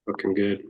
Looking good.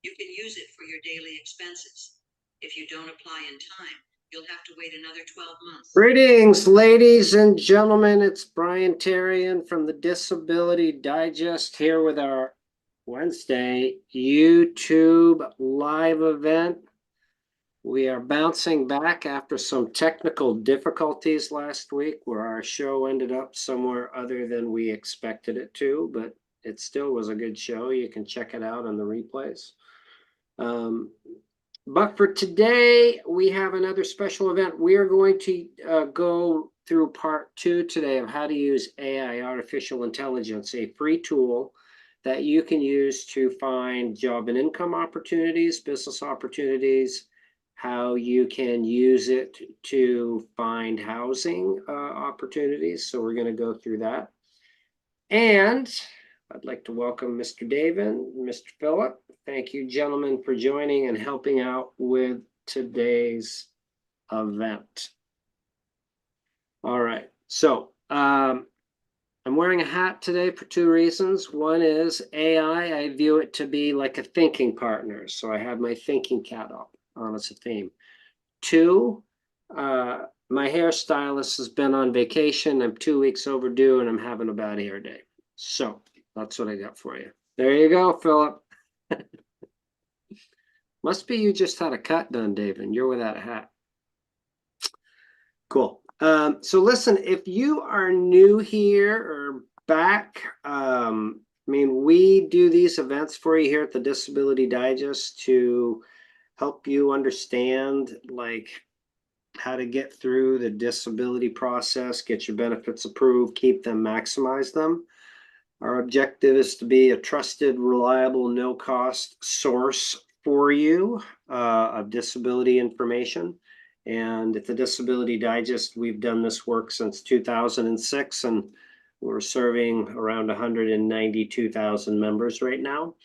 You can use it for your daily expenses. If you don't apply in time, you'll have to wait another 12 months. Greetings, ladies and gentlemen. It's Brian Terrian from the Disability Digest here with our Wednesday YouTube live event. We are bouncing back after some technical difficulties last week where our show ended up somewhere other than we expected it to, but it still was a good show. You can check it out on the replays. But for today, we have another special event. We are going to go through part 2 today of how to use AI, artificial intelligence, a free tool that you can use to find job and income opportunities, business opportunities, how you can use it to find housing opportunities. So we're going to go through that. And I'd like to welcome Mr. David, Mr. Philip. Thank you, gentlemen, for joining and helping out with today's event. All right, so I'm wearing a hat today for 2 reasons. One is AI, I view it to be like a thinking partner. So I have my thinking cap on as a theme. 2, my hairstylist has been on vacation. I'm 2 weeks overdue and I'm having a bad hair day. So that's what I got for you. There you go, Philip. Must be you just had a cut done, Dave, and you're without a hat. Cool. So listen, if you are new here or back, we do these events for you here at the Disability Digest to help you understand like how to get through the disability process, get your benefits approved, keep them, maximize them. Our objective is to be a trusted, reliable, no-cost source for you of disability information. And at the Disability Digest, we've done this work since 2006, and we're serving around 192,000 members right now.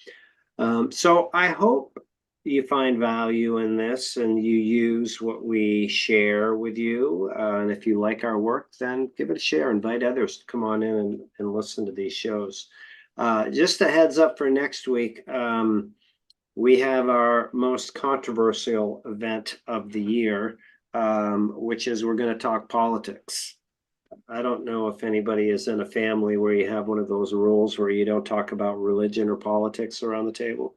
So I hope you find value in this and you use what we share with you. And if you like our work, then give it a share. Invite others to come on in and listen to these shows. Just a heads up for next week. We have our most controversial event of the year, which is we're going to talk politics. I don't know if anybody is in a family where you have one of those rules where you don't talk about religion or politics around the table.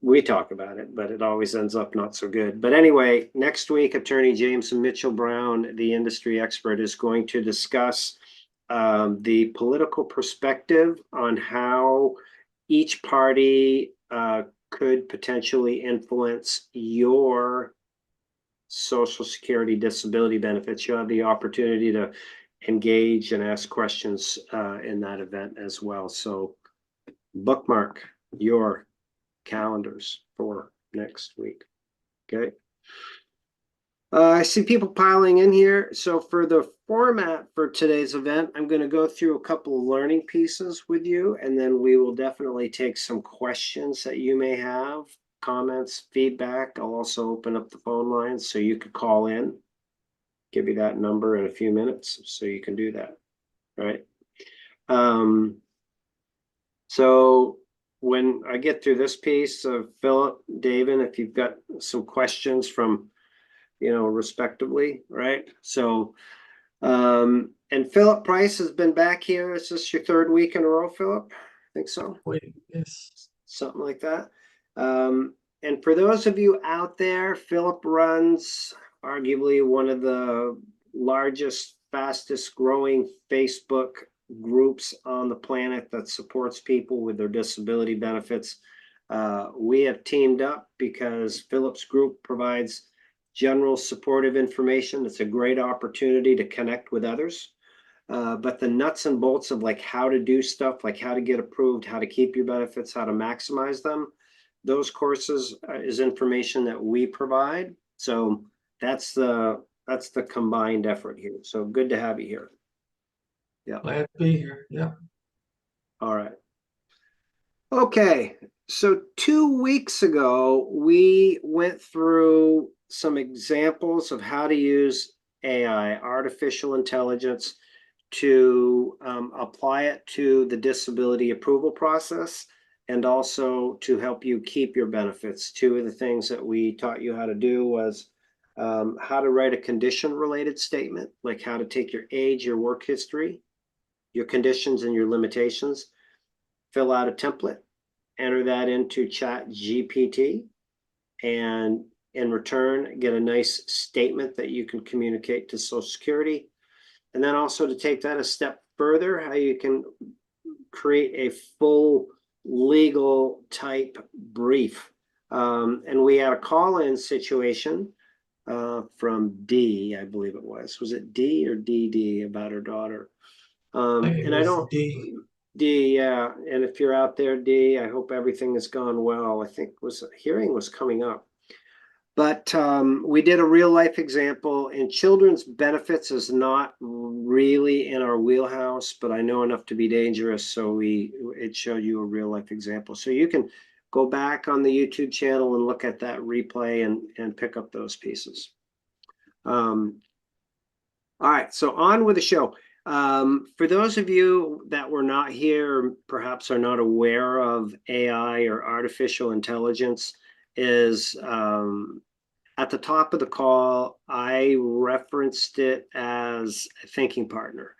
We talk about it, but it always ends up not so good. But anyway, next week, Attorney James Mitchell Brown, the industry expert, is going to discuss the political perspective on how each party could potentially influence your Social Security disability benefits. You'll have the opportunity to engage and ask questions in that event as well. So bookmark your calendars for next week. Okay. I see people piling in here. So for the format for today's event, I'm going to go through a couple of learning pieces with you, and then we will definitely take some questions that you may have comments, feedback, I'll also open up the phone lines so you could call in. Give you that number in a few minutes so you can do that. All right. So when I get through this piece of Philip, David, if you've got some questions from, respectively, right? So, and Philip Price has been back here. Is this your third week in a row, Philip? I think so. Wait, yes. Something like that. And for those of you out there, Philip runs arguably one of the largest, fastest growing Facebook groups on the planet that supports people with their disability benefits. We have teamed up because Philip's group provides general supportive information. It's a great opportunity to connect with others. But the nuts and bolts of like how to do stuff, like how to get approved, how to keep your benefits, how to maximize them, those courses is information that we provide. So that's the combined effort here. So good to have you here. Yeah. Glad to be here. Yeah. All right. Okay. So 2 weeks ago, we went through some examples of how to use AI, artificial intelligence, to apply it to the disability approval process and also to help you keep your benefits. Two of the things that we taught you how to do was how to write a condition-related statement, like how to take your age, your work history, your conditions, and your limitations, fill out a template, enter that into Chat GPT, and in return, get a nice statement that you can communicate to Social Security. And then also to take that a step further, how you can create a full legal type brief. And we had a call-in situation from D, I believe it was. Was it D or DD about her daughter? And I don't. D, yeah. And if you're out there, D, I hope everything has gone well. I think hearing was coming up. But we did a real life example, and children's benefits is not really in our wheelhouse, but I know enough to be dangerous. So it showed you a real life example. So you can go back on the YouTube channel and look at that replay and pick up those pieces. All right, so on with the show. For those of you that were not here, perhaps are not aware of AI or artificial intelligence, is at the top of the call, I referenced it as a thinking partner.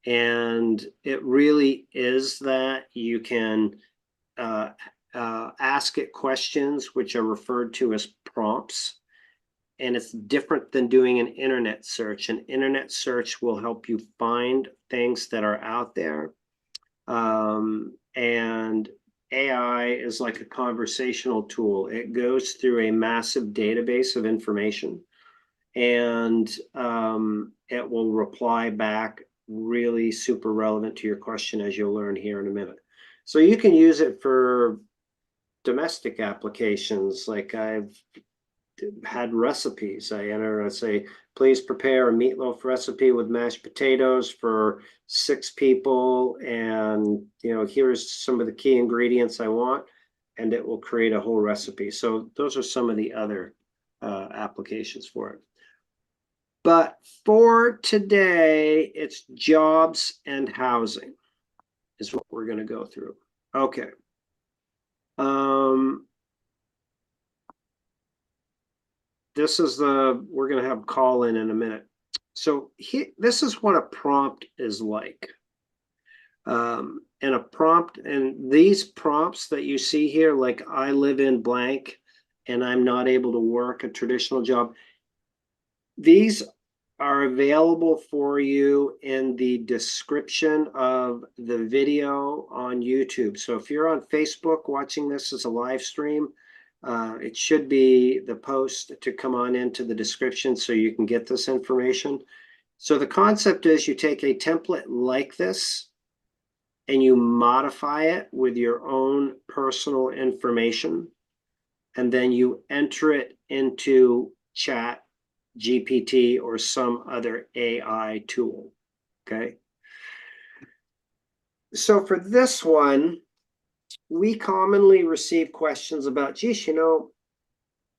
And it really is that. You can ask it questions, which are referred to as prompts. And it's different than doing an internet search. An internet search will help you find things that are out there. And AI is like a conversational tool. It goes through a massive database of information, and it will reply back really super relevant to your question, as you'll learn here in a minute. So you can use it for domestic applications. Like I've had recipes. I say, please prepare a meatloaf recipe with mashed potatoes for 6 people. And, here's some of the key ingredients I want, and it will create a whole recipe. So those are some of the other applications for it. But for today, it's jobs and housing is what we're going to go through. Okay. We're going to have call in a minute. So this is what a prompt is like. And these prompts that you see here, like I live in blank and I'm not able to work a traditional job, these are available for you in the description of the video on YouTube. So if you're on Facebook watching this as a live stream, it should be the post to come on into the description so you can get this information. So the concept is you take a template like this and you modify it with your own personal information, and then you enter it into Chat GPT or some other AI tool. Okay. So for this one, we commonly receive questions about, geez,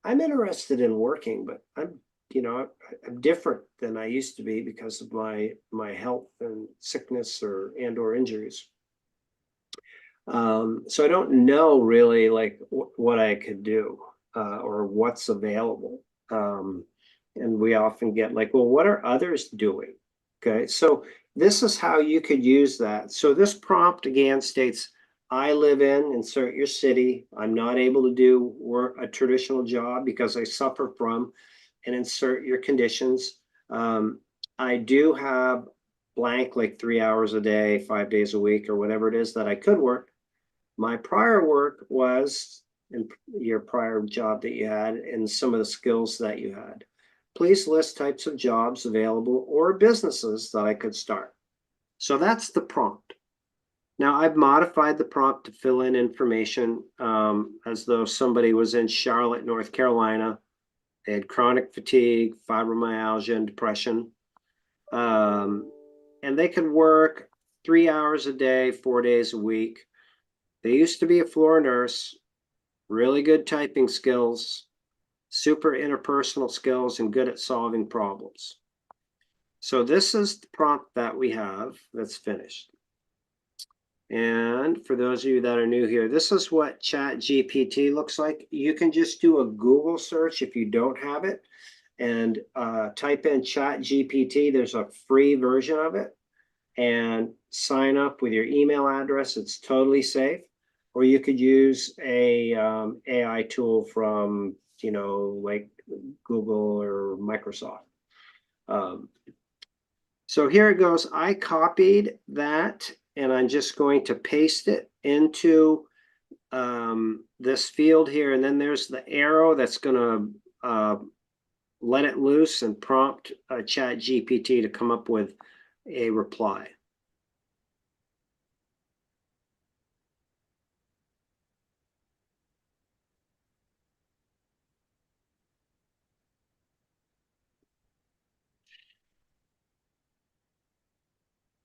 I'm interested in working, but I'm, I'm different than I used to be because of my health and sickness or injuries. So I don't know really like what I could do or what's available. And we often get like, well, what are others doing? Okay, so this is how you could use that. So this prompt again states, I live in, insert your city. I'm not able to do work a traditional job because I suffer from, and insert your conditions. I do have blank like 3 hours a day, 5 days a week, or whatever it is that I could work. My prior work was in your prior job that you had and some of the skills that you had. Please list types of jobs available or businesses that I could start. So that's the prompt. Now I've modified the prompt to fill in information as though somebody was in Charlotte, North Carolina. They had chronic fatigue, fibromyalgia, and depression. And they could work 3 hours a day, 4 days a week. They used to be a floor nurse, really good typing skills, super interpersonal skills, and good at solving problems. So this is the prompt that we have that's finished. And for those of you that are new here, this is what Chat GPT looks like. You can just do a Google search if you don't have it and type in Chat GPT. There's a free version of it and sign up with your email address. It's totally safe. Or you could use a AI tool from, like Google or Microsoft. So here it goes. I copied that and I'm just going to paste it into this field here. And then there's the arrow that's going to let it loose and prompt Chat GPT to come up with a reply.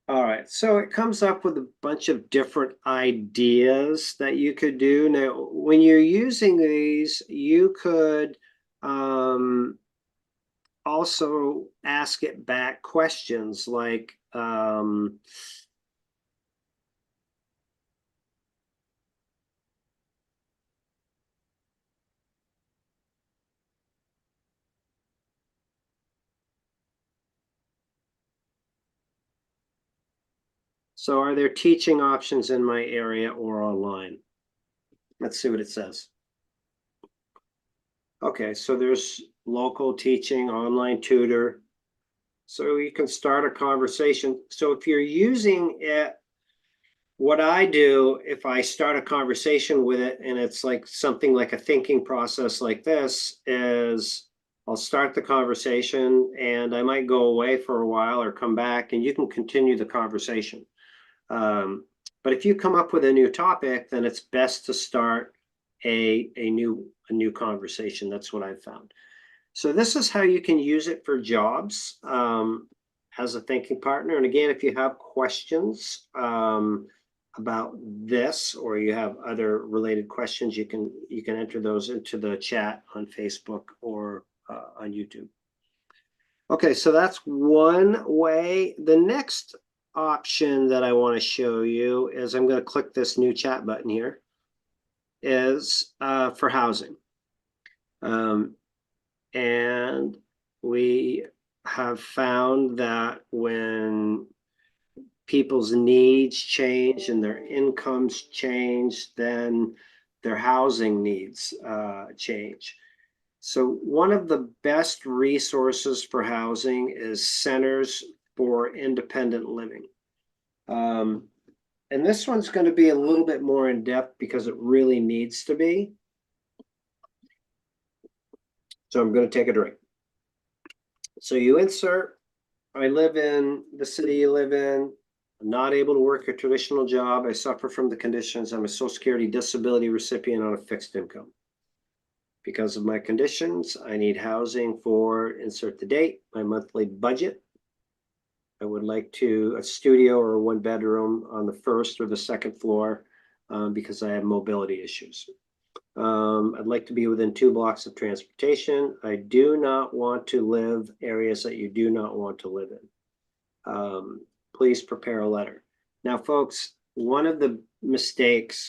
All right, so it comes up with a bunch of different ideas that you could do. Now, when you're using these, you could also ask it back questions like, so are there teaching options in my area or online? Let's see what it says. Okay, so there's local teaching, online tutor. So you can start a conversation. So if you're using it, what I do if I start a conversation with it and it's like something like a thinking process like this is I'll start the conversation and I might go away for a while or come back and you can continue the conversation. But if you come up with a new topic, then it's best to start a new conversation. That's what I've found. So this is how you can use it for jobs as a thinking partner. And again, if you have questions about this or you have other related questions, you can enter those into the chat on Facebook or on YouTube. Okay, so that's one way. The next option that I want to show you is I'm going to click this new chat button here is for housing. And we have found that when people's needs change and their incomes change, then their housing needs change. So one of the best resources for housing is centers for independent living. And this one's going to be a little bit more in depth because it really needs to be. So I'm going to take a drink. So you insert, I live in the city you live in. I'm not able to work a traditional job. I suffer from the conditions. I'm a Social Security disability recipient on a fixed income. Because of my conditions, I need housing for, insert the date, my monthly budget. I would like a studio or a 1 bedroom on the first or the second floor because I have mobility issues. I'd like to be within 2 blocks of transportation. I do not want to live areas that you do not want to live in. Please prepare a letter. Now, folks, one of the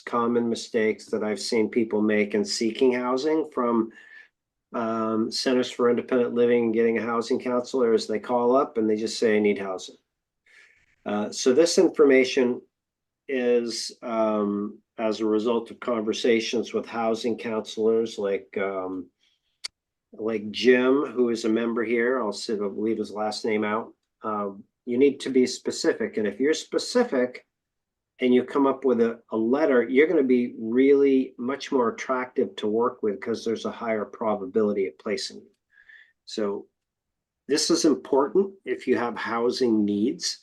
common mistakes that I've seen people make in seeking housing from Centers for Independent Living and getting a housing counselor is they call up and they just say, I need housing. So this information is as a result of conversations with housing counselors like Jim, who is a member here. I'll leave his last name out. You need to be specific. And if you're specific and you come up with a letter, you're going to be really much more attractive to work with because there's a higher probability of placing you. So this is important if you have housing needs.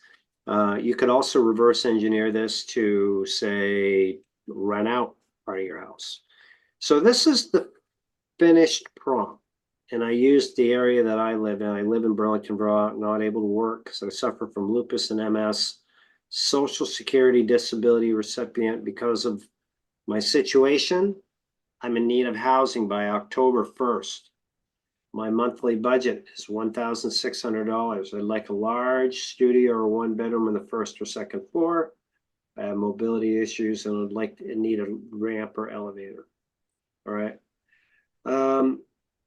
You could also reverse engineer this to say, rent out part of your house. So this is the finished prompt. And I used the area that I live in. I live in Burlington, Vermont, not able to work because I suffer from lupus and MS, Social Security disability recipient because of my situation. I'm in need of housing by October 1st. My monthly budget is $1,600. I'd like a large studio or 1 bedroom on the 1st or 2nd floor. I have mobility issues and need a ramp or elevator. All right.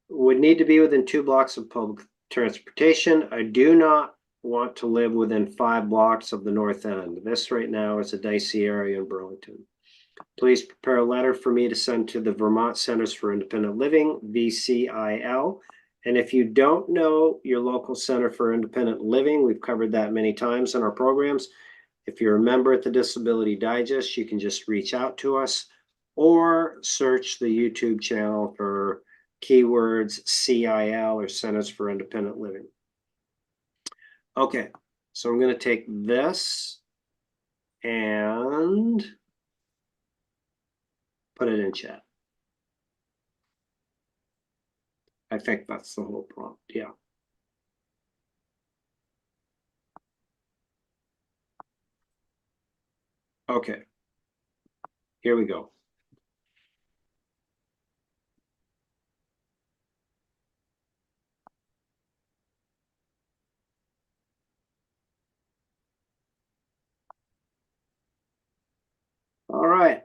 Would need to be within 2 blocks of public transportation. I do not want to live within 5 blocks of the North End. This right now is a dicey area in Burlington. Please prepare a letter for me to send to the Vermont Centers for Independent Living, VCIL. And if you don't know your local Center for Independent Living, we've covered that many times in our programs. If you're a member at the Disability Digest, you can just reach out to us or search the YouTube channel for keywords CIL or Centers for Independent Living. Okay, so I'm going to take this and put it in chat. I think that's the whole prompt. Yeah. Okay. Here we go. All right.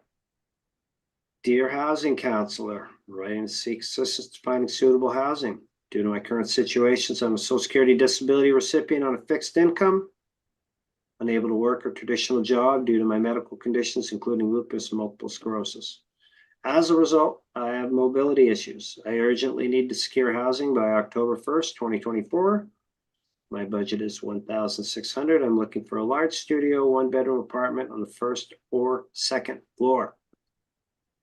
Dear housing counselor, writing seeks assistance finding suitable housing. Due to my current situations, I'm a Social Security disability recipient on a fixed income, unable to work a traditional job due to my medical conditions, including lupus and multiple sclerosis. As a result, I have mobility issues. I urgently need to secure housing by October 1st, 2024. My budget is $1,600. I'm looking for a large studio, 1-bedroom apartment on the 1st or 2nd floor.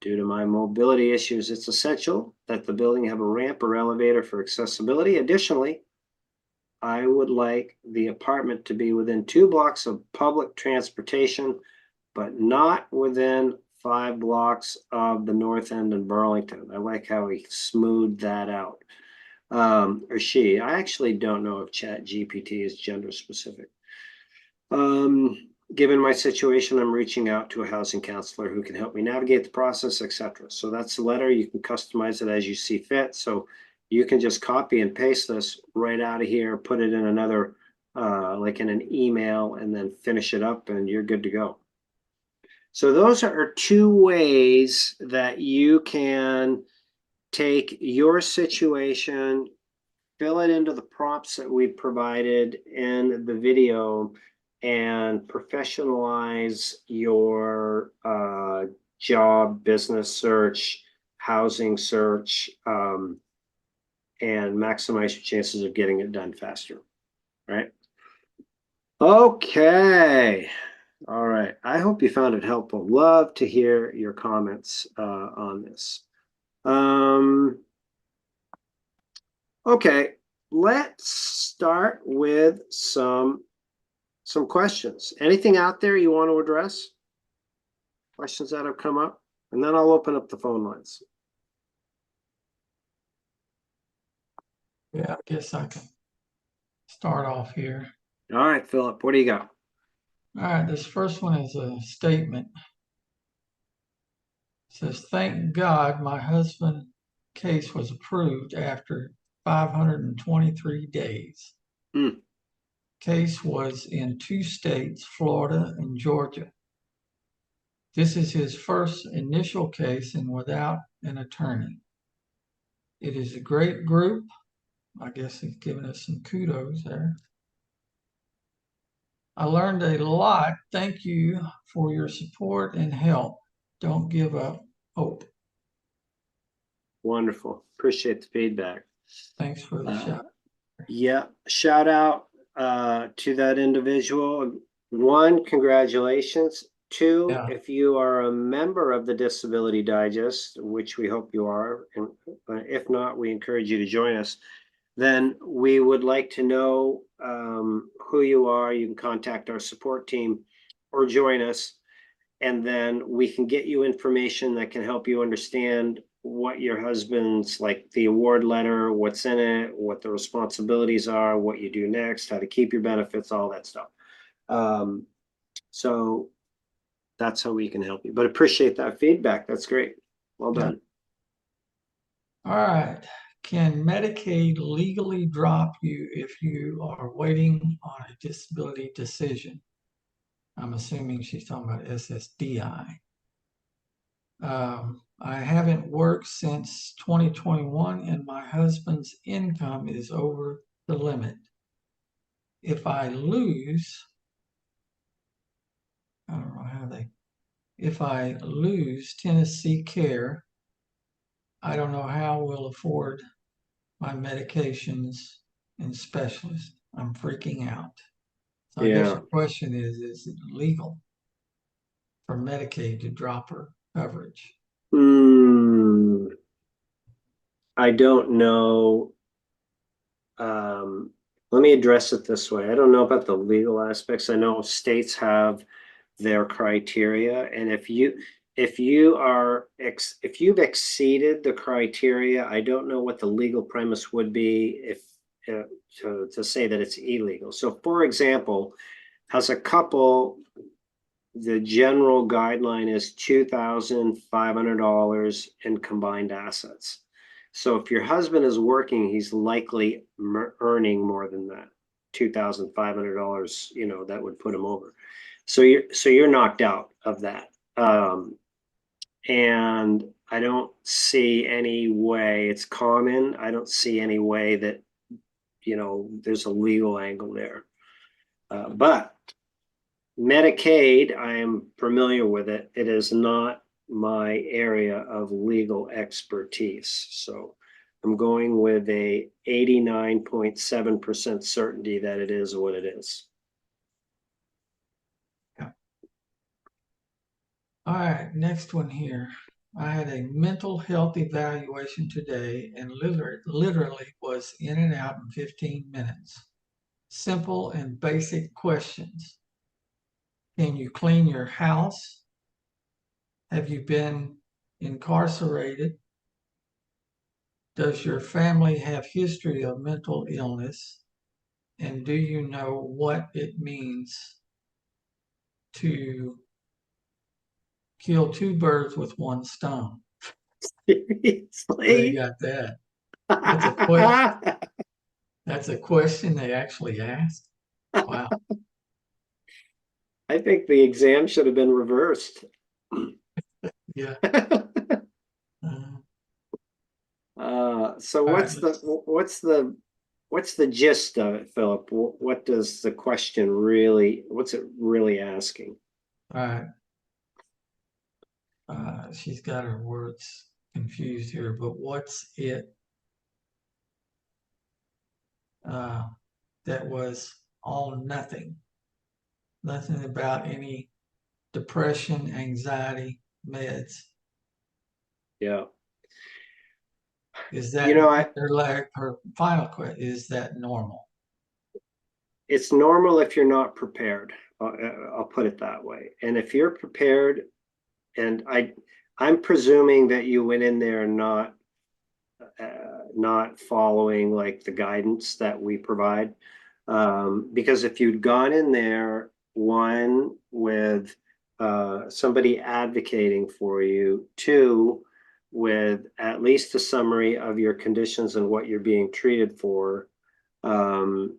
Due to my mobility issues, it's essential that the building have a ramp or elevator for accessibility. Additionally, I would like the apartment to be within 2 blocks of public transportation, but not within 5 blocks of the North End in Burlington. I like how he smoothed that out. Or she. I actually don't know if ChatGPT is gender specific. Given my situation, I'm reaching out to a housing counselor who can help me navigate the process, etc. So that's the letter. You can customize it as you see fit. So you can just copy and paste this right out of here, put it in another, like in an email, and then finish it up, and you're good to go. So those are 2 ways that you can take your situation, fill it into the prompts that we provided in the video, and professionalize your job, business search, housing search, and maximize your chances of getting it done faster, right? Okay. All right. I hope you found it helpful. Love to hear your comments on this. Okay, let's start with some questions. Anything out there you want to address? Questions that have come up? And then I'll open up the phone lines. Yeah, I guess I can start off here. All right, Philip, what do you got? All right, this first one is a statement. Says, thank God my husband's case was approved after 523 days. Hmm. Case was in 2 states, Florida and Georgia. This is his first initial case and without an attorney. It is a great group. I guess he's giving us some kudos there. I learned a lot. Thank you for your support and help. Don't give up hope. Wonderful. Appreciate the feedback. Thanks for the shout. Yeah, shout out to that individual. One, congratulations. Two, Yeah. if you are a member of the Disability Digest, which we hope you are, and if not, we encourage you to join us, then we would like to know who you are. You can contact our support team or join us, and then we can get you information that can help you understand what your husband's, like the award letter, what's in it, what the responsibilities are, what you do next, how to keep your benefits, all that stuff. So that's how we can help you. But appreciate that feedback. That's great. Well done. All right. Can Medicaid legally drop you if you are waiting on a disability decision? I'm assuming she's talking about SSDI. I haven't worked since 2021 and my husband's income is over the limit. If I lose, I don't know how if I lose Tennessee Care, I don't know how we'll afford my medications and specialists. I'm freaking out. So I guess Yeah. your question is it legal for Medicaid to drop her coverage? I don't know. Let me address it this way. I don't know about the legal aspects. I know states have their criteria, and if you've exceeded the criteria, I don't know what the legal premise would be if to say that it's illegal. So, for example, as a couple, the general guideline is $2,500 in combined assets. So if your husband is working, he's likely earning more than that, $2,500. That would put him over. So you're knocked out of that. And I don't see any way. It's common. I don't see any way that there's a legal angle there. But Medicaid, I am familiar with it. It is not my area of legal expertise. So I'm going with a 89.7% certainty that it is what it is. Yeah. All right, next one here. I had a mental health evaluation today and literally was in and out in 15 minutes. Simple and basic questions. Can you clean your house? Have you been incarcerated? Does your family have history of mental illness? And do you know what it means to kill 2 birds with 1 stone? They Seriously? got that. That's a question. That's a question they actually asked. Wow. I think the exam should have been reversed. Yeah. So All right, what's the gist of it, Philip? What does the question what's it really asking? all right. She's got her words confused here, but what's it that was all nothing? Nothing about any depression, anxiety, meds. Yeah. Is that her final question? Is that normal? It's normal if you're not prepared. I'll put it that way. And if you're prepared, and I'm presuming that you went in there not following like the guidance that we provide, because if you'd gone in there with, somebody advocating for you. Two, with at least a summary of your conditions and what you're being treated for. And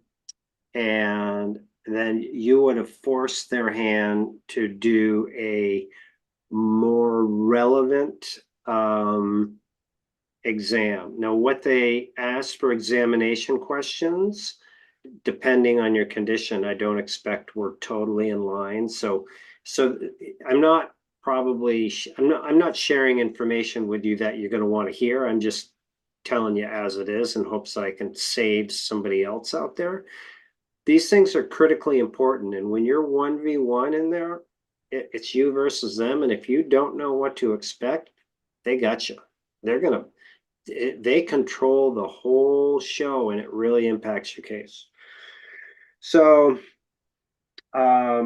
then you would have forced their hand to do a more relevant exam. Now, what they ask for examination questions, depending on your condition, I don't expect we're totally in line. So I'm not I'm not sharing information with you that you're going to want to hear. I'm just telling you as it is in hopes that I can save somebody else out there. These things are critically important. And when you're 1v1 in there, it's you versus them. And if you don't know what to expect, they got you. They control the whole show, and it really impacts your case. So, I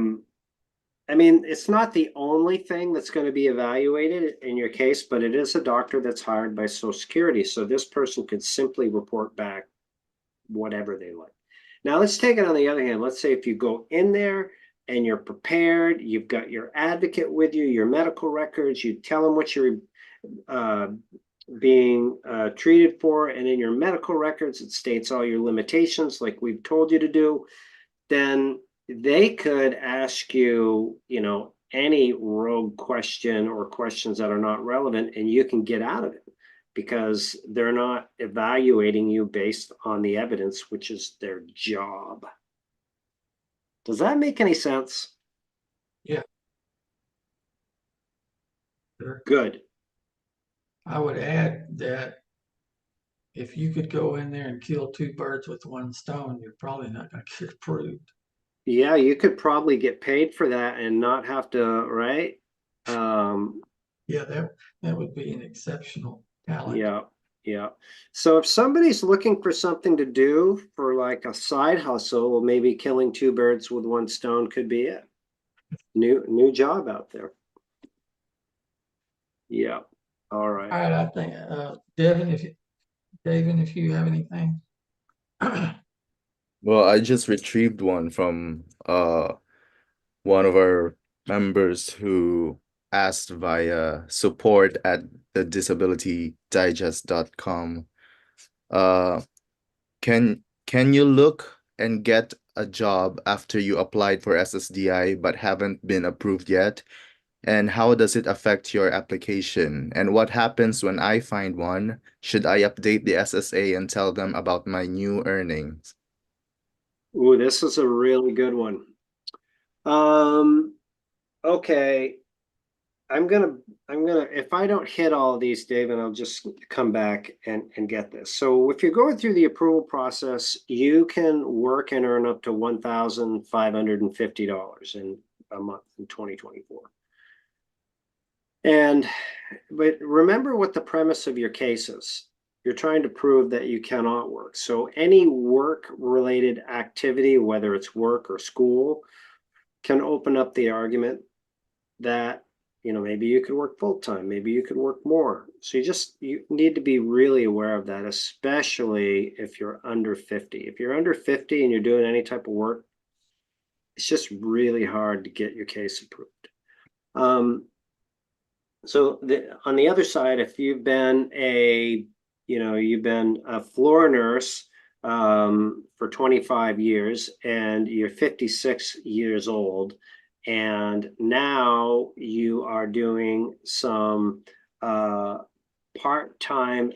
mean, it's not the only thing that's going to be evaluated in your case, but it is a doctor that's hired by Social Security. So this person could simply report back whatever they like. Now, let's take it on the other hand. Let's say if you go in there and you're prepared, you've got your advocate with you, your medical records, you tell them what you're being treated for, and in your medical records, it states all your limitations like we've told you to do, then they could ask you, any rogue question or questions that are not relevant, and you can get out of it because they're not evaluating you based on the evidence, which is their job. Does that make any sense? Yeah. Sure. Good. I would add that if you could go in there and kill two birds with one stone, you're probably not going to get approved. Yeah, you could probably get paid for that and not have to, right? Yeah, that would be an exceptional talent. Yeah, yeah. So if somebody's looking for something to do for like a side hustle, well, maybe killing two birds with one stone could be it. New job out there. Yeah. All All right. right, I think Devin, if you have anything. Well, I just retrieved one from one of our members who asked via support at the disabilitydigest.com. Can you look and get a job after you applied for SSDI but haven't been approved yet? And how does it affect your application? And what happens when I find one? Should I update the SSA and tell them about my new earnings? Ooh, this is a really good one. Okay. I'm gonna, if I don't hit all of these, Dave, and I'll just come back and get this. So if you're going through the approval process, you can work and earn up to $1,550 in a month in 2024. But remember what the premise of your case is. You're trying to prove that you cannot work. So any work-related activity, whether it's work or school, can open up the argument that maybe you could work full-time, maybe you could work more. So you need to be really aware of that, especially if you're under 50. If you're under 50 and you're doing any type of work, it's just really hard to get your case approved. So on the other side, if you've been a floor nurse for 25 years and you're 56 years old, and now you are doing some part-time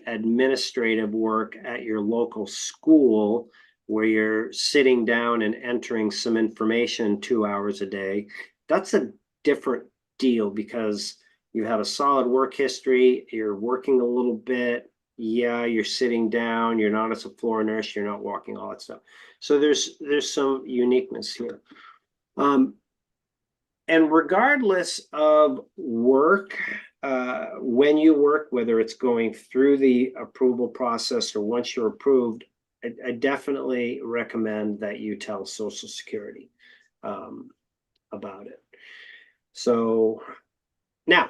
administrative work at your local school where you're sitting down and entering some information 2 hours a day, that's a different deal because you have a solid work history, you're working a little bit, yeah, you're sitting down, you're not as a floor nurse, you're not walking, all that stuff. So there's some uniqueness here. And regardless of work, when you work, whether it's going through the approval process or once you're approved, I definitely recommend that you tell Social Security about it. So now,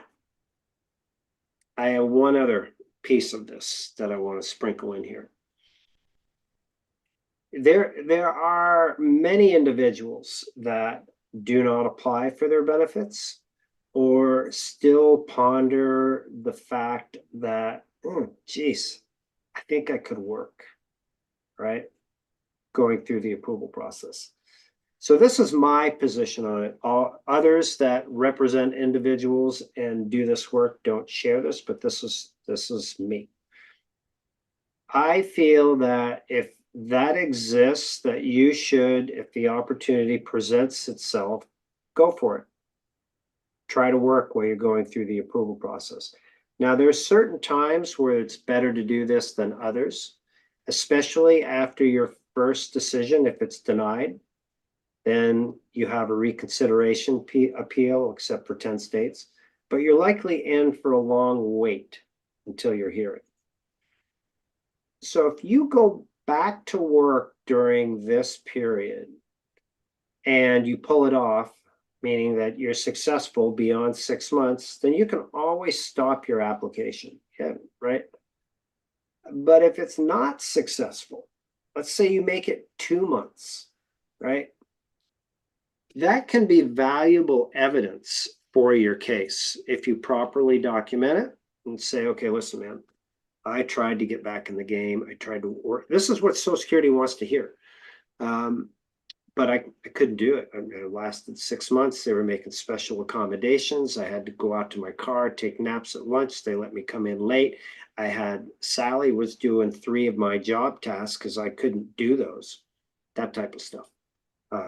I have one other piece of this that I want to sprinkle in here. There are many individuals that do not apply for their benefits. or still ponder the fact that, geez, I think I could work, right? Going through the approval process. So this is my position on it. All others that represent individuals and do this work don't share this, but this is me. I feel that if that exists, that you should, if the opportunity presents itself, go for it. Try to work while you're going through the approval process. Now, there's certain times where it's better to do this than others, especially after your first decision. If it's denied, then you have a reconsideration appeal, except for 10 states, but you're likely in for a long wait until your hearing. So if you go back to work during this period and you pull it off, meaning that you're successful beyond 6 months, then you can always stop your application. Yeah, right? But if it's not successful, let's say you make it 2 months, right? That can be valuable evidence for your case if you properly document it and say, okay, listen, man, I tried to get back in the game. I tried to work. This is what Social Security wants to hear. But I couldn't do it. It lasted 6 months. They were making special accommodations. I had to go out to my car, take naps at lunch. They let me come in late. I had Sally was doing 3 of my job tasks because I couldn't do those, that type of stuff.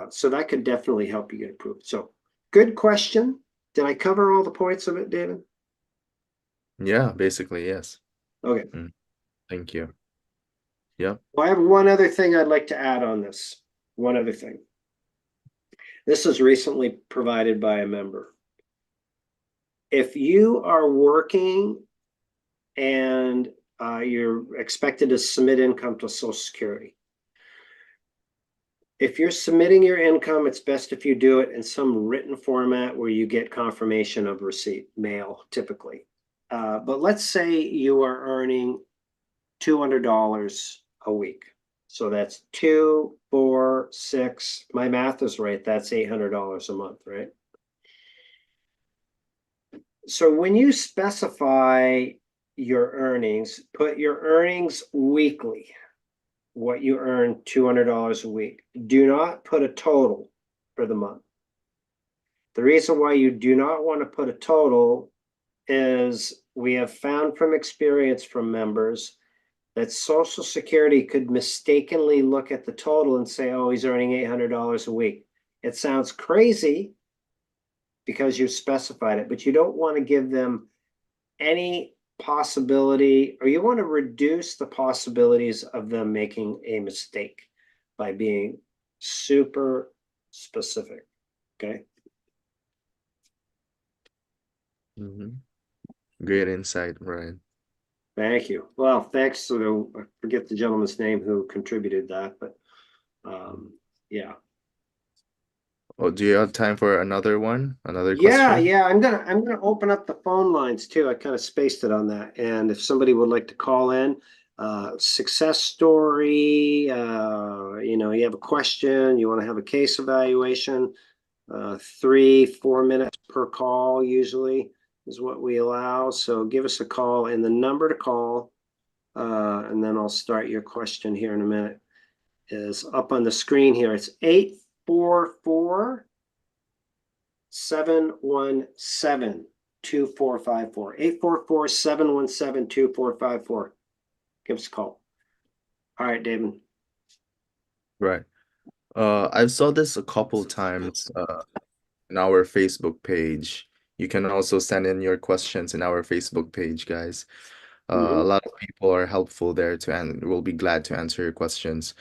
So that could definitely help you get approved. So good question. Did I cover all the points of it, David? Yeah, basically, yes. Okay. Thank you. Yep. Well, I have one other thing I'd like to add on this. One other thing. This is recently provided by a member. If you are working and you're expected to submit income to Social Security, if you're submitting your income, it's best if you do it in some written format where you get confirmation of receipt, mail typically. But let's say you are earning $200 a week. So that's 2, 4, 6. My math is right. That's $800 a month, right? So when you specify your earnings, put your earnings weekly, what you earn $200 a week. Do not put a total for the month. The reason why you do not want to put a total is we have found from experience from members that Social Security could mistakenly look at the total and say, oh, he's earning $800 a week. It sounds crazy because you specified it, but you don't want to give them any possibility, or you want to reduce the possibilities of them making a mistake by being super specific. Okay. Great insight, Brian. Thank you. Well, thanks to I forget the gentleman's name who contributed that, but yeah. Oh, do you have time for another one? Another Yeah, question? yeah. I'm gonna open up the phone lines too. I kind of spaced it on that. And if somebody would like to call in, success story, you have a question, you want to have a case evaluation, 3-4 minutes per call usually is what we allow. So give us a call, and the number to call, and then I'll start your question here in a minute, is up on the screen here. It's 844 717 2454. 844 717 2454. Give us a call. All right, David. Right. I've saw this a couple times in our Facebook page. You can also send in your questions in our Facebook page, guys. A lot of people are helpful there and will be glad to answer your questions.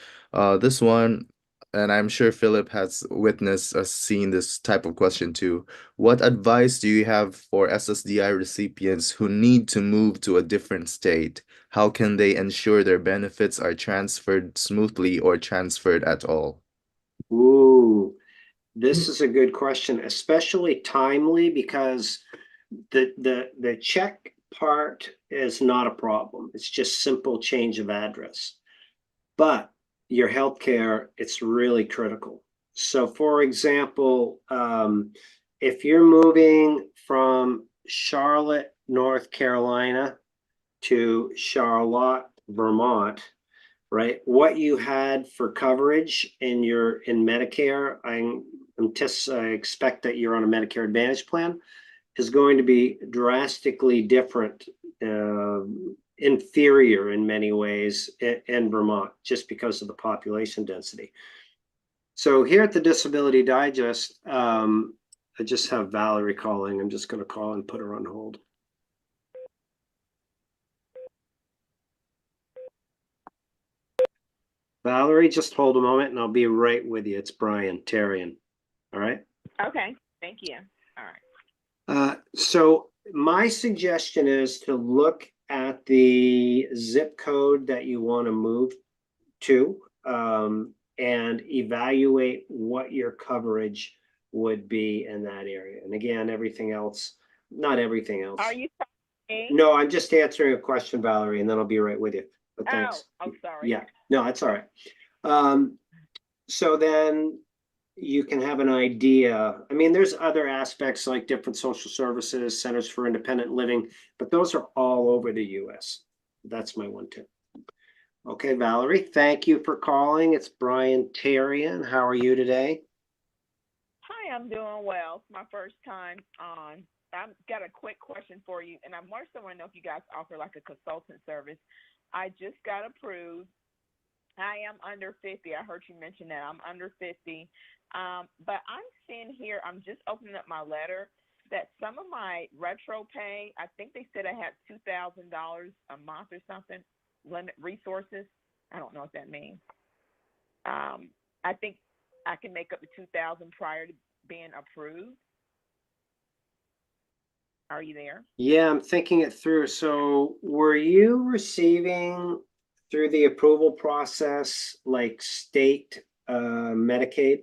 This one, and I'm sure Philip has witnessed seen this type of question too. What advice do you have for SSDI recipients who need to move to a different state? How can they ensure their benefits are transferred smoothly or transferred at all? Ooh, this is a good question, especially timely, because the check part is not a problem. It's just simple change of address. But your healthcare, it's really critical. So for example, if you're moving from Charlotte, North Carolina to Charlotte, Vermont, right? What you had for coverage in Medicare, I expect that you're on a Medicare Advantage plan, is going to be drastically different, inferior in many ways in Vermont, just because of the population density. So here at the Disability Digest, I just have Valerie calling. I'm just going to call and put her on hold. Valerie, just hold a moment and I'll be right with you. It's Brian Tarian. All right. Okay, thank you. All right. So my suggestion is to look at the zip code that you want to move to, and evaluate what your coverage would be in that area. And again, everything else, not everything else. Are you talking? No, I'm just answering a question, Valerie, and then I'll be right with you. But thanks. Oh, sorry. Yeah, no, that's all right. So then you can have an idea. I mean, there's other aspects like different social services, centers for independent living, but those are all over the US. That's my one tip. Okay, Valerie, thank you for calling. It's Brian Tarian. How are you today? Hi, I'm doing well. It's my first time on. I've got a quick question for you, and I'm more so want to know if you guys offer like a consultant service. I just got approved. I am under 50. I heard you mention that. I'm under 50. But I'm seeing here, I'm just opening up my letter, that some of my retro pay, I think they said I had $2,000 a month or something, limit resources. I don't know what that means. I think I can make up to $2,000 prior to being approved. Are you there? Yeah, I'm thinking it through. So were you receiving through the approval process like state Medicaid?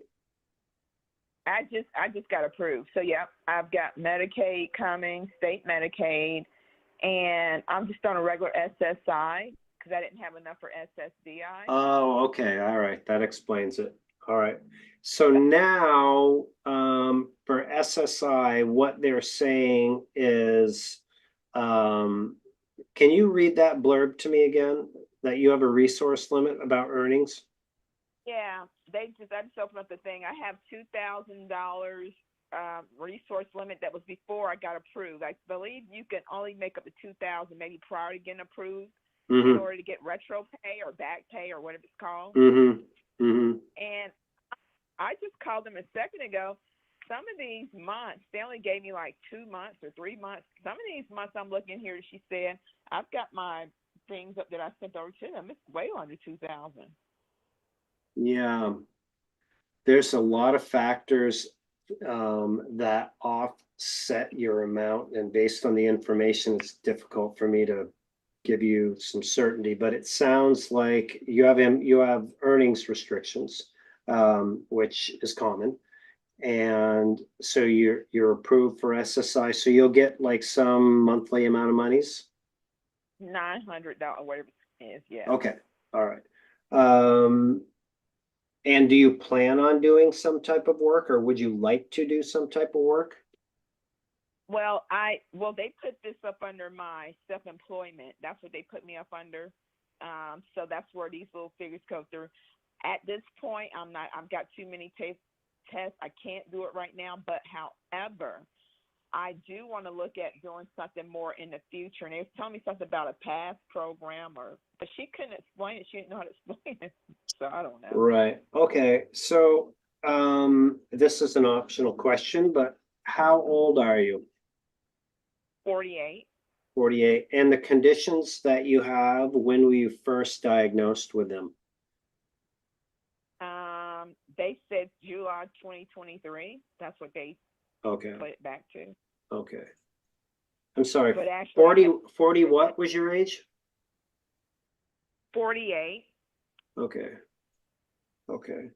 I just got approved. So yeah, I've got Medicaid coming, state Medicaid, and I'm just on a regular SSI because I didn't have enough for SSDI. Oh, okay. All right. That explains it. All right. So now, for SSI, what they're saying is, can you read that blurb to me again? That you have a resource limit about earnings? Yeah, I just opened up the thing. I have $2,000 resource limit that was before I got approved. I believe you can only make up to $2,000 maybe prior to getting approved in order to get retro pay or back pay or whatever it's called. And I just called them a second ago. Some of these months, they only gave me like 2 months or 3 months. Some of these months I'm looking here, she said, I've got my things up that I sent over to them. It's way under 2,000. Yeah, there's a lot of factors that offset your amount, and based on the information, it's difficult for me to give you some certainty. But it sounds like you have earnings restrictions, which is common, and so you're approved for SSI. So you'll get like some monthly amount of monies. $900, whatever it is. Yeah. Okay, all right. And do you plan on doing some type of work, or would you like to do some type of work? Well, they put this up under my self-employment. That's what they put me up under. So that's where these little figures go through. At this point, I've got too many tests. I can't do it right now. But however, I do want to look at doing something more in the future. And they was telling me something about a PASS program, but she couldn't explain it. She didn't know how to explain it. So I don't know. Right. Okay. So this is an optional question, but how old are you? 48. 48. And the conditions that you have, when were you first diagnosed with them? They said July 2023. That's what they Okay. put it back to. Okay. I'm sorry. But actually, 40 what was your age? 48. Okay. Okay.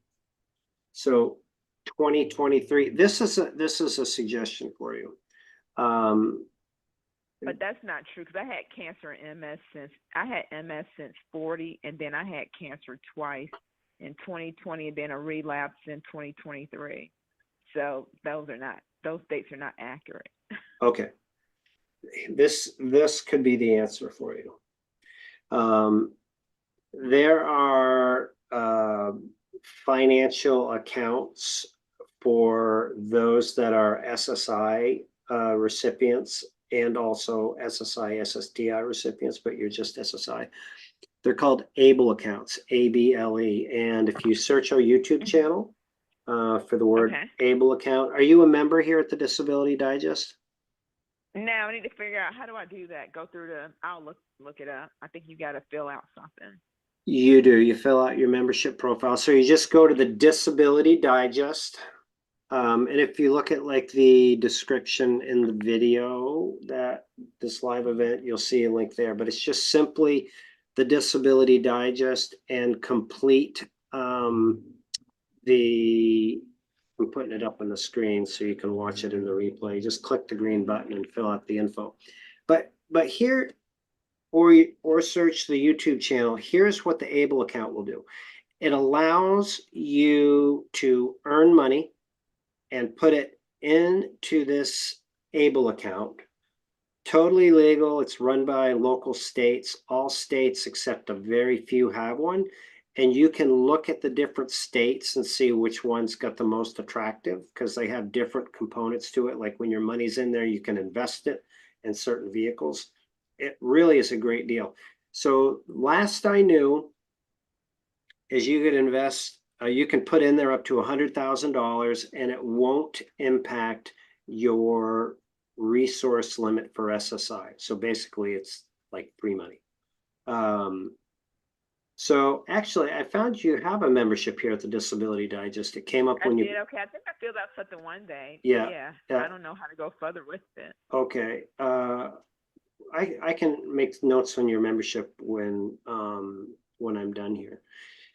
So 2023. This is a suggestion for you. But that's not true because I had cancer and MS since 40, and then I had cancer twice in 2020, and then a relapse in 2023. So those dates are not accurate. Okay. This could be the answer for you. There are financial accounts for those that are SSI recipients and also SSI, SSDI recipients, but you're just SSI. They're called ABLE accounts, ABLE. And if you search our YouTube channel for the word ABLE account, are you a member here at the Disability Digest? No, I need to figure out how do I do that. Go through I'll look it up. I think you got to fill out something. You do. You fill out your membership profile. So you just go to the Disability Digest. And if you look at like the description in the video that this live event, you'll see a link there. But it's just simply the Disability Digest and complete I'm putting it up on the screen so you can watch it in the replay. Just click the green button and fill out the info. But here, or search the YouTube channel. Here's what the ABLE account will do. It allows you to earn money and put it into this ABLE account. Totally legal. It's run by local states. All states except a very few have one. And you can look at the different states and see which one's got the most attractive because they have different components to it. Like when your money's in there, you can invest it in certain vehicles. It really is a great deal. So last I knew is you could invest, you can put in there up to $100,000 and it won't impact your resource limit for SSI. So basically it's like free money. So actually I found you have a membership here at the Disability Digest. It came up when you did. Okay, I think I filled out something one day. Yeah. I don't know how to go further with it. Okay. I can make notes on your membership when I'm done here.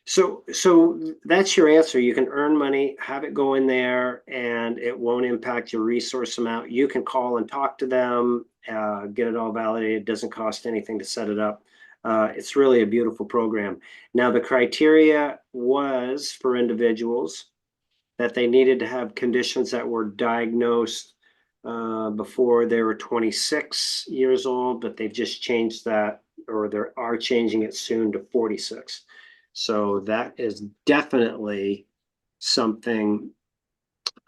So that's your answer. You can earn money, have it go in there, and it won't impact your resource amount. You can call and talk to them, get it all validated. It doesn't cost anything to set it up. It's really a beautiful program. Now, the criteria was for individuals that they needed to have conditions that were diagnosed before they were 26 years old, but they've just changed that, or they are changing it soon to 46. So that is definitely something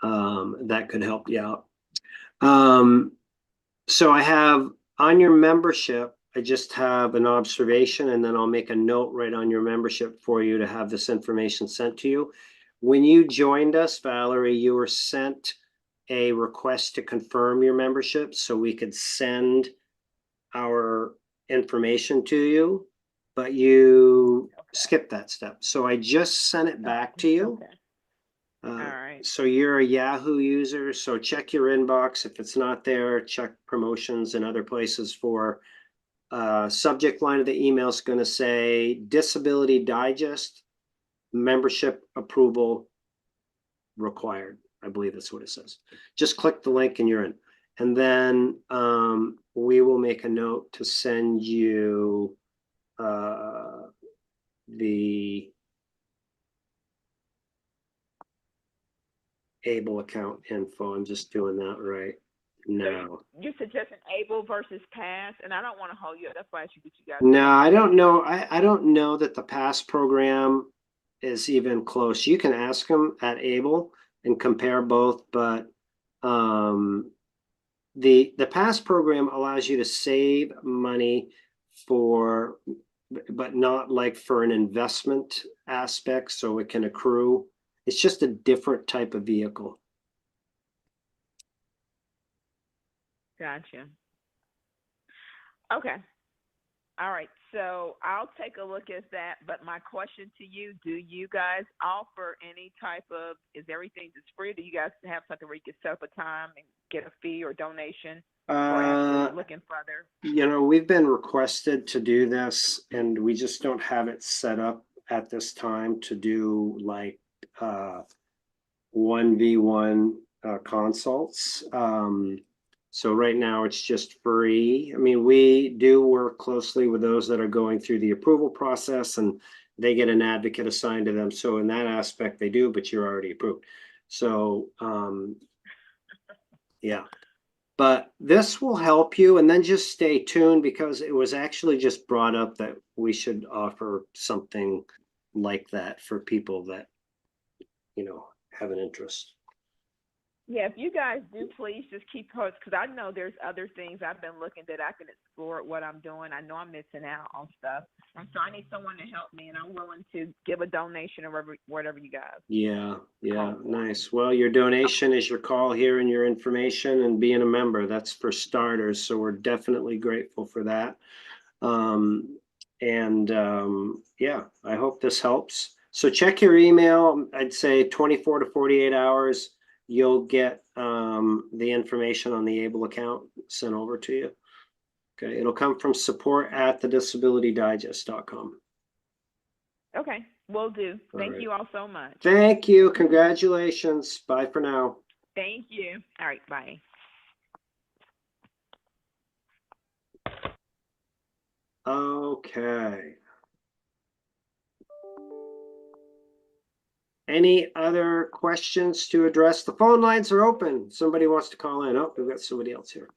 that could help you out. So I have on your membership, I just have an observation, and then I'll make a note right on your membership for you to have this information sent to you. When you joined us, Valerie, you were sent a request to confirm your membership so we could send our information to you, but you skipped that step. So I just sent it back to you. All right. So you're a Yahoo user, so check your inbox. If it's not there, check promotions and other places for subject line of the email is going to say Disability Digest membership approval required. I believe that's what it says. Just click the link and you're in. And then we will make a note to send you the ABLE account info. I'm just doing that right now. You suggesting ABLE versus PASS, and I don't want to hold you up. That's why I should get you guys. No, I don't know. I don't know that the PASS program is even close. You can ask them at ABLE and compare both, but the PASS program allows you to save money for, but not like for an investment aspect, so it can accrue. It's just a different type of vehicle. Gotcha. Okay. All right. So I'll take a look at that. But my question to you, do you guys offer any type of, is everything just free? Do you guys have something where you can set up a time and get a fee or donation for actually looking further? You know, we've been requested to do this and we just don't have it set up at this time to do like 1v1 consults. So right now it's just free. I mean, we do work closely with those that are going through the approval process and they get an advocate assigned to them. So in that aspect they do, but you're already approved. So yeah. But this will help you, and then just stay tuned because it was actually just brought up that we should offer something like that for people that, have an interest. Yeah, if you guys do, please just keep posts because I know there's other things I've been looking that I can explore at what I'm doing. I know I'm missing out on stuff, and so I need someone to help me, and I'm willing to give a donation or whatever you guys. Yeah, Call for. nice. Well, your donation is your call here and your information and being a member. That's for starters. So we're definitely grateful for that. Yeah, I hope this helps. So check your email. I'd say 24 to 48 hours. You'll get the information on the ABLE account sent over to you. Okay, it'll come from support@thedisabilitydigest.com. Okay, will do. All Thank right. you all so much. Thank you. Congratulations. Bye for now. Thank you. All right, bye. Okay. Any other questions to address? The phone lines are open. Somebody wants to call in. Oh, we've got somebody else here.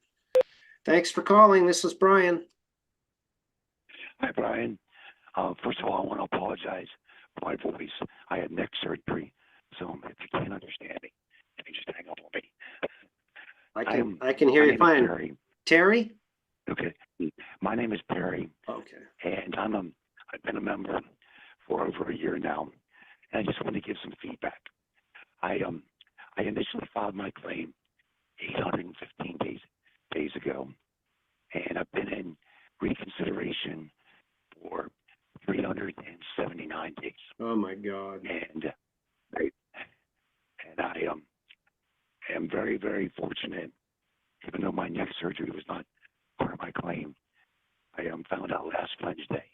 Thanks for calling. This is Brian. Hi, Brian. First of all, I want to apologize for my voice. I had neck surgery, so if you can't understand me, you can just hang up on me. I can hear My you name is fine. Terry. Terry? Okay. My name is Perry, Okay. and I've been a member for over a year now, and I just want to give some feedback. I initially filed my claim 815 days ago, and I've been in reconsideration for 379 days. Oh my God. And I am very, very fortunate, even though my neck surgery was not part of my claim. I found out last Wednesday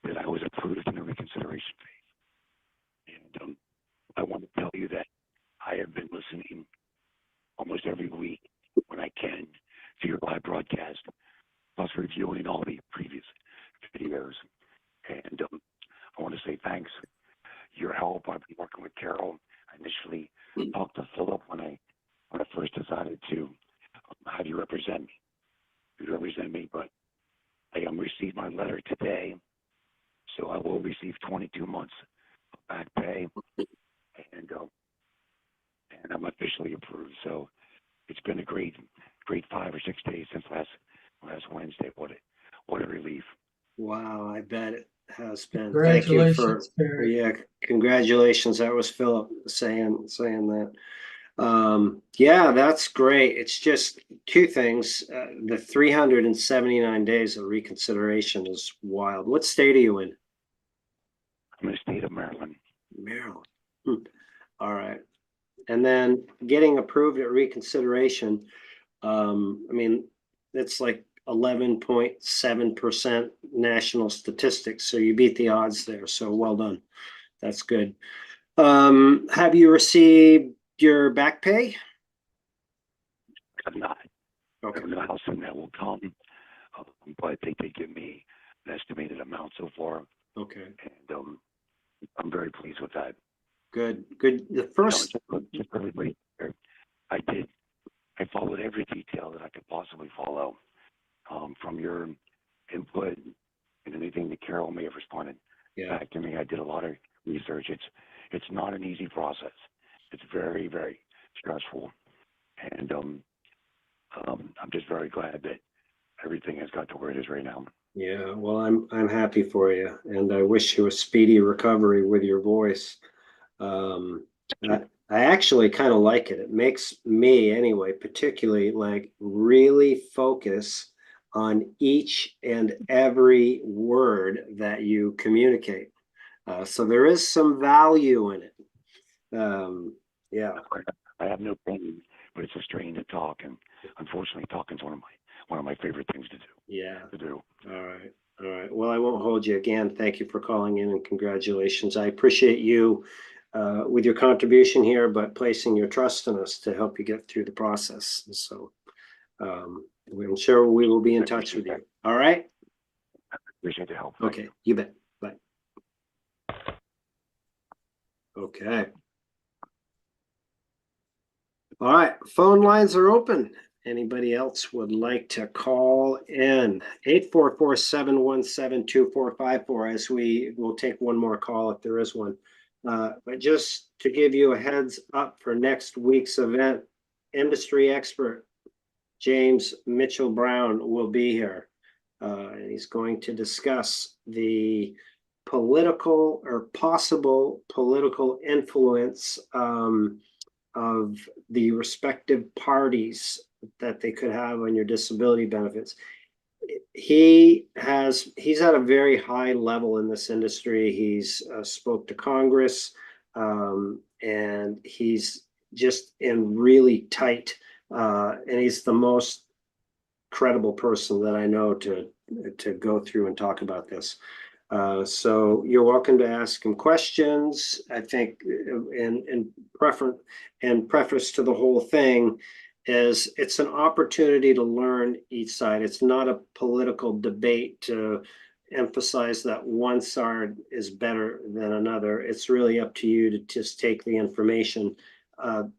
that I was approved in the reconsideration phase. And I want to tell you that I have been listening almost every week when I can to your live broadcast, plus reviewing all the previous videos. And I want to say thanks. Your help. I've been working with Carol. I initially talked to Philip when I first decided to have you represent me. You represent me, but I received my letter today, so I will receive 22 months of back pay, and I'm officially approved. So it's been a great 5 or 6 days since last Wednesday. What a relief! Wow, I bet it has been. Thank you Congratulations, Terry. yeah, congratulations. That was Philip saying that. Yeah, that's great. It's just two things. The 379 days of reconsideration is wild. What state are you in? I'm in the state of Maryland. Maryland. All right. And then getting approved at reconsideration, I mean, it's like 11.7% national statistics. So you beat the odds there. So well done. That's good. Have you received your back pay? I'm not. Okay. I don't know how soon that will come, but I think they give me an estimated amount so far, Okay. and I'm very pleased with that. Good. The first. Just everybody, I followed every detail that I could possibly follow, from your input and anything that Carol may have responded back to me. I did a lot of research. It's not an easy process. It's very, very stressful, and I'm just very glad that everything has got to where it is right now. Yeah, well, I'm happy for you, and I wish you a speedy recovery with your voice. I actually kind of like it. It makes me, anyway, particularly like really focus on each and every word that you communicate. So there is some value in it. Yeah. I have no pain, but it's a strain to talk, and unfortunately, talking's one of my favorite things to do. Yeah. To do. All right. Well, I won't hold you again. Thank you for calling in and congratulations. I appreciate you with your contribution here, but placing your trust in us to help you get through the process. So I'm sure we will be in touch with you. All right. Appreciate the help. Okay. You bet. Bye. Okay. All right. Phone lines are open. anybody else would like to call in, 844-717-2454, as we will take one more call if there is one. But just to give you a heads up for next week's event, industry expert James Mitchell Brown will be here. And he's going to discuss the political or possible political influence of the respective parties that they could have on your disability benefits. He's at a very high level in this industry. He's spoke to Congress, and he's just in really tight, and he's the most credible person that I know to go through and talk about this. So you're welcome to ask him questions. I think in preface to the whole thing is it's an opportunity to learn each side. It's not a political debate to emphasize that one side is better than another. It's really up to you to just take the information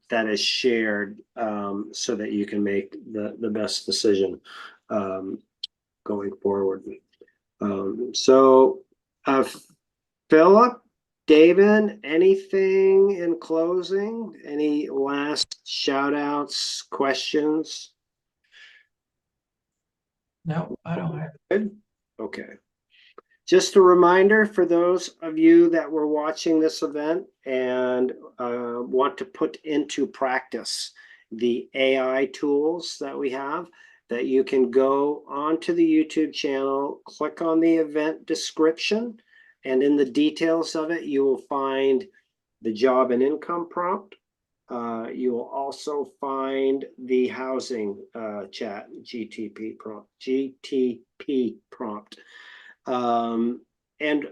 that is shared, so that you can make the best decision going forward. So Philip, David, anything in closing? Any last shout outs, questions? No, I don't have. Good. Okay. Just a reminder for those of you that were watching this event and want to put into practice the AI tools that we have, that you can go onto the YouTube channel, click on the event description, and in the details of it, you will find the job and income prompt. You will also find the housing chat GTP prompt. And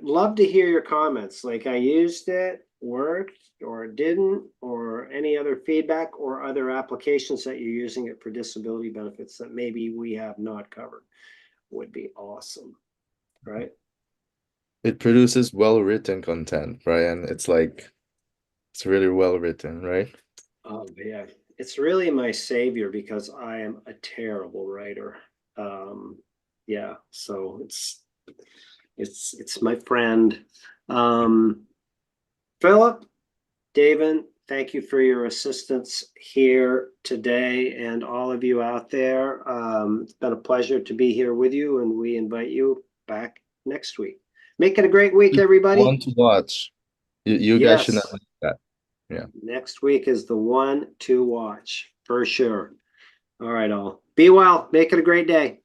love to hear your comments. Like, I used it, worked, or didn't, or any other feedback or other applications that you're using it for disability benefits that maybe we have not covered would be awesome, right? It produces well-written content, Brian. It's really well written, right? Oh, yeah. It's really my savior because I am a terrible writer. Yeah, so it's my friend. Philip, David, thank you for your assistance here today, and all of you out there. It's been a pleasure to be here with you, and we invite you back next week. Make it a great week, everybody. One to watch. You guys should not Yes. miss that. Yeah. Next week is the one to watch for sure. All right, all. Be well. Make it a great day.